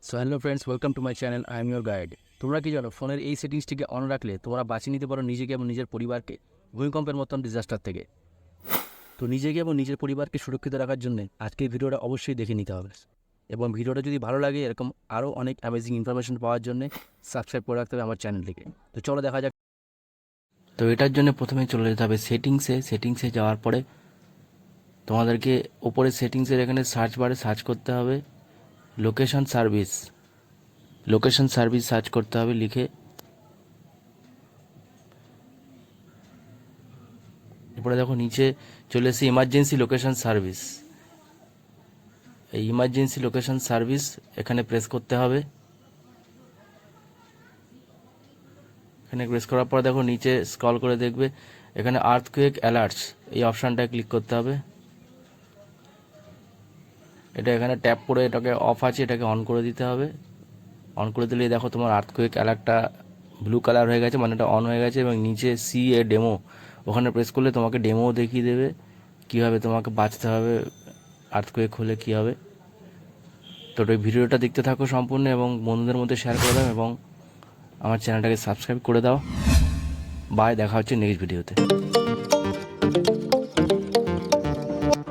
So hello friends, welcome to my channel. I am your guide. তোমরা কি জানো, ফোনের এই সেটিংসটিকে অন রাখলে তোমরা বাঁচিয়ে নিতে পারো নিজেকে এবং নিজের পরিবারকে ভূমিকম্পের মতন ডিজাস্টার থেকে। তো নিজেকে এবং নিজের পরিবারকে সুরক্ষিত রাখার জন্য আজকের ভিডিওটা অবশ্যই দেখে নিতে হবে। এবং ভিডিওটা যদি ভালো লাগে, এরকম আরও অনেক অ্যামেজিং ইনফরমেশন পাওয়ার জন্য সাবস্ক্রাইব করে রাখতে হবে আমার চ্যানেলটিকে। তো চলো দেখা যাক। তো এটার জন্য প্রথমে চলে যেতে হবে সেটিংসে যাওয়ার পরে তোমাদেরকে ওপরে সেটিংসের এখানে সার্চ বারে সার্চ করতে হবে লোকেশন সার্ভিস সার্চ করতে হবে লিখে। এরপরে দেখো নিচে চলে এসে ইমার্জেন্সি লোকেশন সার্ভিস। এই ইমার্জেন্সি লোকেশন সার্ভিস এখানে প্রেস করতে হবে। এখানে প্রেস করার পর দেখো নিচে স্ক্রল করে দেখবে এখানে আর্থকুয়েক অ্যালার্টস, এই অপশানটায় ক্লিক করতে হবে। এটা এখানে ট্যাপ করে এটাকে অফ আছে, এটাকে অন করে দিতে হবে। অন করে দিলে দেখো তোমার আর্থকুয়েক অ্যালার্টটা ব্লু কালার হয়ে গেছে, মানে এটা অন হয়ে গেছে। এবং নিচে সি এ ডেমো, ওখানে প্রেস করলে তোমাকে ডেমো দেখিয়ে দেবে কীভাবে তোমাকে বাঁচতে হবে আর্থকুয়েক হলে কী হবে। তো ওই ভিডিওটা দেখতে থাকো সম্পূর্ণ এবং বন্ধুদের মধ্যে শেয়ার করে দাও এবং আমার চ্যানেলটাকে সাবস্ক্রাইব করে দাও। বাই, দেখা হচ্ছে নেক্সট ভিডিওতে।